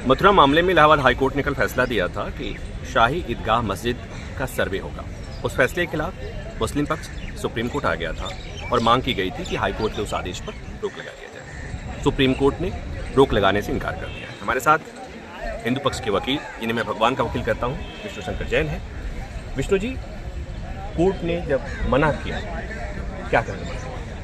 मथुरा मामले में इलाहाबाद हाईकोर्ट ने कल फैसला दिया था कि शाही ईदगाह मस्जिद का सर्वे होगा। उस फैसले के खिलाफ मुस्लिम पक्ष सुप्रीम कोर्ट आ गया था और मांग की गई थी कि हाईकोर्ट के उस आदेश पर रोक लगा दिया जाए। सुप्रीम कोर्ट ने रोक लगाने से इनकार कर दिया। हमारे साथ हिंदू पक्ष के वकील, जिन्हें मैं भगवान का वकील करता हूँ, विष्णु शंकर जैन है। विष्णु जी, कोर्ट ने जब मना किया, क्या करना?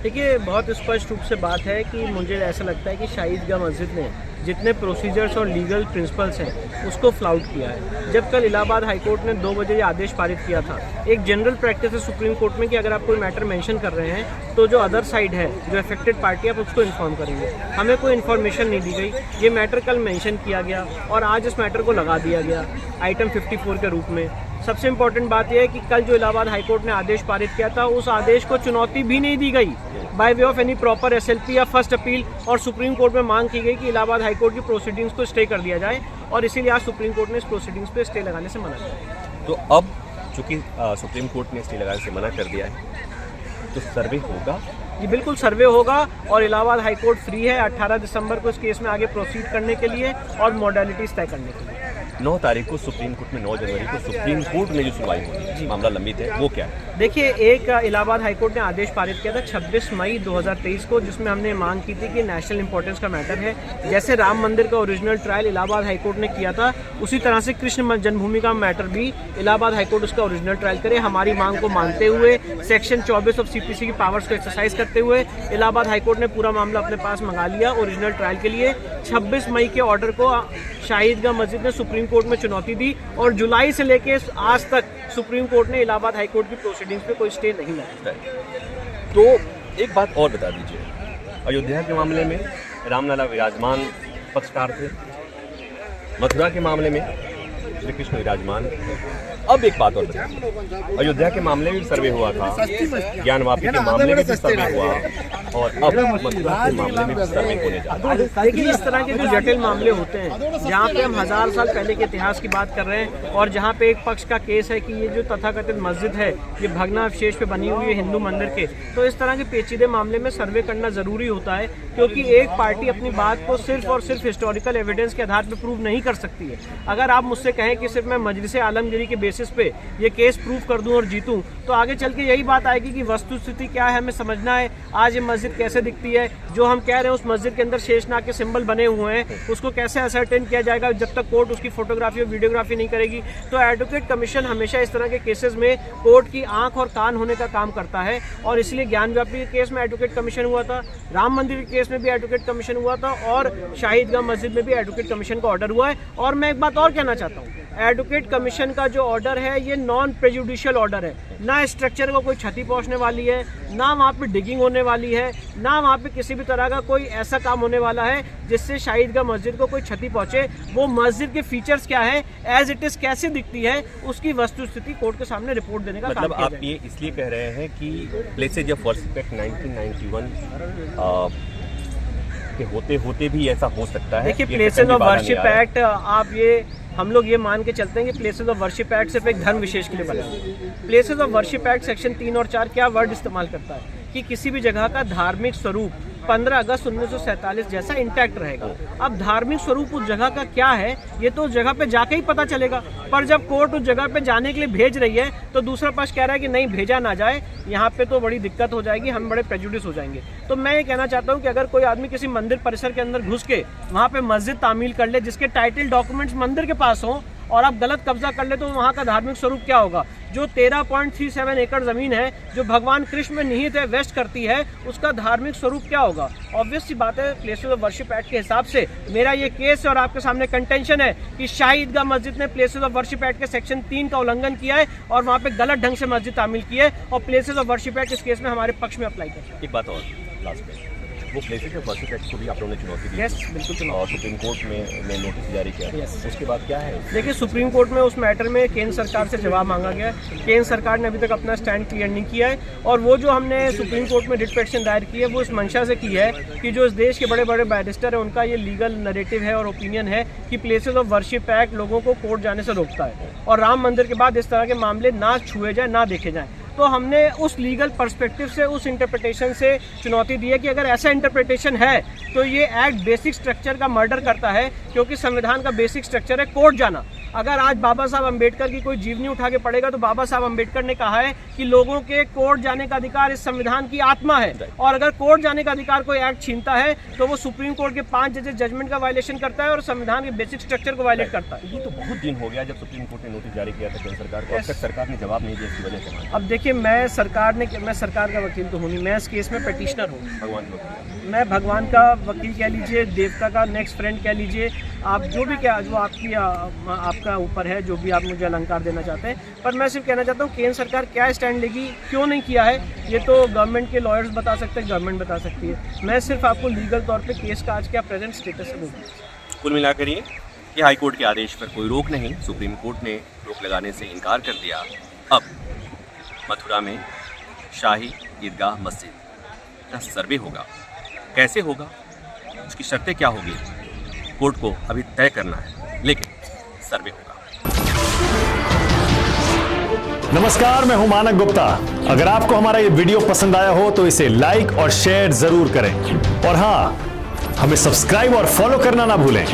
देखिए, बहुत स्पष्ट रूप से बात है कि मुझे ऐसा लगता है कि शाही ईदगाह मस्जिद ने जितने प्रोसीजर्स और लीगल प्रिंसिपल्स हैं उसको फ्लाउट किया है। जब कल इलाहाबाद हाईकोर्ट ने 2 बजे ये आदेश पारित किया था, एक जनरल प्रैक्टिस है सुप्रीम कोर्ट में कि अगर आप कोई मैटर मेंशन कर रहे हैं तो जो अदर साइड है, जो अफेक्टेड पार्टी, आप उसको इन्फॉर्म करेंगे। हमें कोई इन्फॉर्मेशन नहीं दी गई। ये मैटर कल मेंशन किया गया और आज इस मैटर को लगा दिया गया आइटम 54 के रूप में। सबसे इम्पोर्टेंट बात यह है कि कल जो इलाहाबाद हाईकोर्ट ने आदेश पारित किया था, उस आदेश को चुनौती भी नहीं दी गई by way of any proper SLP या फर्स्ट अपील, और सुप्रीम कोर्ट में मांग की गई कि इलाहाबाद हाईकोर्ट की प्रोसीडिंग्स को स्टे कर दिया जाए, और इसीलिए आज सुप्रीम कोर्ट ने इस प्रोसीडिंग्स पे स्टे लगाने से मना किया। तो अब चूंकि सुप्रीम कोर्ट ने स्टे लगाने से मना कर दिया है, तो सर्वे होगा? जी बिल्कुल, सर्वे होगा और इलाहाबाद हाईकोर्ट फ्री है 18 दिसंबर को इस केस में आगे प्रोसीड करने के लिए और मॉडलिटीज तय करने के लिए। 9 तारीख को सुप्रीम कोर्ट में, 9 जनवरी को सुप्रीम कोर्ट में जो सुनवाई होनी है, मामला लंबित है, वो क्या है? देखिए, एक इलाहाबाद हाईकोर्ट ने आदेश पारित किया था 26 मई 2023 को, जिसमें हमने मांग की थी कि नेशनल इंपॉर्टेंस का मैटर है। जैसे राम मंदिर का ओरिजिनल ट्रायल इलाहाबाद हाईकोर्ट ने किया था, उसी तरह से कृष्ण जन्मभूमि का मैटर भी इलाहाबाद हाईकोर्ट उसका ओरिजिनल ट्रायल करे। हमारी मांग को मानते हुए, सेक्शन 24 ऑफ सीपीसी की पावर्स को एक्सरसाइज करते हुए, इलाहाबाद हाईकोर्ट ने पूरा मामला अपने पास मंगा लिया ओरिजिनल ट्रायल के लिए। 26 मई के ऑर्डर को शाही ईदगाह मस्जिद ने सुप्रीम कोर्ट में चुनौती दी और जुलाई से लेके आज तक सुप्रीम कोर्ट ने इलाहाबाद हाईकोर्ट की प्रोसीडिंग्स पे कोई स्टे नहीं लगाया। तो एक बात और बता दीजिए, अयोध्या के मामले में रामलला विराजमान पक्षकार थे, मथुरा के मामले में श्री कृष्ण विराजमान। अब एक बात और बताइए, अयोध्या के मामले में भी सर्वे हुआ था, ज्ञान वापी के मामले में भी सर्वे हुआ, और अब मथुरा के मामले में भी सर्वे होने जा रहा है। देखिए, इस तरह के जो जटिल मामले होते हैं, जहाँ पे हम 1000 साल पहले के इतिहास की बात कर रहे हैं और जहाँ पे एक पक्ष का केस है कि ये जो तथाकथित मस्जिद है ये भग्नावशेष पे बनी हुई है हिंदू मंदिर के, तो इस तरह के पेचीदे मामले में सर्वे करना जरूरी होता है, क्योंकि एक पार्टी अपनी बात को सिर्फ और सिर्फ हिस्टोरिकल एविडेंस के आधार पर प्रूव नहीं कर सकती है। अगर आप मुझसे कहें कि सिर्फ मैं मजलिस आलमगीरी के बेसिस पे ये केस प्रूव कर दूं और जीतूं, तो आगे चल के यही बात आएगी कि वस्तुस्थिति क्या है, हमें समझना है आज ये मस्जिद कैसे दिखती है, जो हम कह रहे हैं उस मस्जिद के अंदर शेषनाग के सिंबल बने हुए हैं, उसको कैसे असर्टेन किया जाएगा जब तक कोर्ट उसकी फोटोग्राफी और वीडियोग्राफी नहीं करेगी। तो एडवोकेट कमीशन हमेशा इस तरह के केसेस में कोर्ट की आंख और कान होने का काम करता है, और इसलिए ज्ञान व्यापी के केस में एडवोकेट कमीशन हुआ था, राम मंदिर के केस में भी एडवोकेट कमीशन हुआ था, और शाही ईदगाह मस्जिद में भी एडवोकेट कमीशन का ऑर्डर हुआ है। और मैं एक बात और कहना चाहता हूँ, एडवोकेट कमीशन का जो ऑर्डर है ये नॉन प्रेजुडिशियल ऑर्डर है, ना स्ट्रक्चर को कोई क्षति पहुंचने वाली है, ना वहाँ पे डिगिंग होने वाली है, ना वहाँ पे किसी भी तरह का कोई ऐसा काम होने वाला है जिससे शाही ईदगाह मस्जिद को कोई क्षति पहुंचे। वो मस्जिद के फीचर्स क्या है, एज इट इज कैसे दिखती है, उसकी वस्तुस्थिति कोर्ट के सामने रिपोर्ट देने का मतलब काम किया आप ये इसलिए कह रहे हैं कि प्लेसेज ऑफ वर्शिप एक्ट 1991 के होते होते भी ऐसा हो सकता है? देखिए, प्लेसेज ऑफ वर्शिप एक्ट, हम लोग ये मान के चलते हैं कि प्लेसेस ऑफ वर्शिप एक्ट सिर्फ एक धर्म विशेष के लिए बना है। Places of worship act section 3 और 4 क्या वर्ड इस्तेमाल करता है कि किसी भी जगह का धार्मिक स्वरूप 15 अगस्त 1947 जैसा इंटैक्ट रहेगा। अब धार्मिक स्वरूप उस जगह का क्या है ये तो उस जगह पे जाके ही पता चलेगा, पर जब कोर्ट उस जगह पे जाने के लिए भेज रही है तो दूसरा पक्ष कह रहा है कि नहीं भेजा ना जाए, यहाँ पे तो बड़ी दिक्कत हो जाएगी, हम बड़े प्रेजुडिस हो जाएंगे। तो मैं ये कहना चाहता हूँ कि अगर कोई आदमी किसी मंदिर परिसर के अंदर घुस के वहाँ पे मस्जिद तामील कर ले जिसके टाइटल डॉक्यूमेंट्स मंदिर के पास हों और आप गलत कब्जा कर ले, तो वहाँ का धार्मिक स्वरूप क्या होगा? जो 13.37 एकड़ जमीन है जो भगवान कृष्ण में निहित है, वेस्ट करती है, उसका धार्मिक स्वरूप क्या होगा? ऑब्वियस सी बात है, प्लेसेस ऑफ वर्शिप एक्ट के हिसाब से मेरा ये केस और आपके सामने कंटेंशन है कि शाही ईदगाह मस्जिद ने प्लेसेस ऑफ वर्शिप एक्ट के सेक्शन 3 का उल्लंघन किया है और वहाँ पे गलत ढंग से मस्जिद तामील की है, और प्लेसेस ऑफ वर्शिप एक्ट इस केस में हमारे पक्ष में अप्लाई किया। एक बात और लास्ट में, वो प्लेसेस ऑफ वर्शिप एक्ट को भी आप लोगों ने चुनौती दी। यस, बिल्कुल। और सुप्रीम कोर्ट में नोटिस जारी किया। उसके बाद क्या है? देखिए, सुप्रीम कोर्ट में उस मैटर में केंद्र सरकार से जवाब मांगा गया है। केंद्र सरकार ने अभी तक अपना स्टैंड क्लियर नहीं किया है, और वो जो हमने सुप्रीम कोर्ट में रिट पिटीशन दायर की है वो इस मंशा से की है कि जो इस देश के बड़े बड़े बैरिस्टर हैं उनका ये लीगल नैरेटिव है और ओपिनियन है कि प्लेसेस ऑफ वर्शिप एक्ट लोगों को कोर्ट जाने से रोकता है, और राम मंदिर के बाद इस तरह के मामले ना छुए जाए, ना देखे जाएँ। तो हमने उस लीगल पर्सपेक्टिव से, उस इंटरप्रिटेशन से चुनौती दी है कि अगर ऐसा इंटरप्रिटेशन है तो ये एक्ट बेसिक स्ट्रक्चर का मर्डर करता है, क्योंकि संविधान का बेसिक स्ट्रक्चर है कोर्ट जाना। अगर आज बाबा साहब अम्बेडकर की कोई जीवनी उठा के पढ़ेगा तो बाबा साहब अम्बेडकर ने कहा है कि लोगों के कोर्ट जाने का अधिकार इस संविधान की आत्मा है, और अगर कोर्ट जाने का अधिकार कोई एक्ट छीनता है तो वो सुप्रीम कोर्ट के 5 जजेस जजमेंट का वायलेशन करता है और संविधान के बेसिक स्ट्रक्चर को वायलेट करता है। ये तो बहुत दिन हो गया जब सुप्रीम कोर्ट ने नोटिस जारी किया था केंद्र सरकार को, अब तक सरकार ने जवाब नहीं दिया, इसकी वजह से। अब देखिए, मैं सरकार का वकील तो हूँ नहीं, मैं इस केस में पिटिशनर हूँ। भगवान को मैं भगवान का वकील कह लीजिए, देवता का नेक्स्ट फ्रेंड कह लीजिए, आप जो भी क्या, जो आपका ऊपर है, जो भी आप मुझे अलंकार देना चाहते हैं। पर मैं सिर्फ कहना चाहता हूँ केंद्र सरकार क्या स्टैंड लेगी, क्यों नहीं किया है, ये तो गवर्नमेंट के लॉयर्स बता सकते हैं, गवर्नमेंट बता सकती है। मैं सिर्फ आपको लीगल तौर पे केस का आज क्या प्रेजेंट स्टेटस है दूँगा। कुल मिलाकर ये कि हाईकोर्ट के आदेश पर कोई रोक नहीं, सुप्रीम कोर्ट ने रोक लगाने से इनकार कर दिया। अब मथुरा में शाही ईदगाह मस्जिद का सर्वे होगा, कैसे होगा, उसकी शर्तें क्या होगी, कोर्ट को अभी तय करना है, लेकिन सर्वे होगा। नमस्कार, मैं हूं मानक गुप्ता। अगर आपको हमारा ये वीडियो पसंद आया हो तो इसे लाइक और शेयर जरूर करें, और हाँ, हमें सब्सक्राइब और फॉलो करना ना भूलें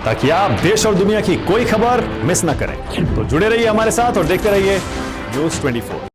ताकि आप देश और दुनिया की कोई खबर मिस ना करें। तो जुड़े रहिए हमारे साथ और देखते रहिए न्यूज़ 24।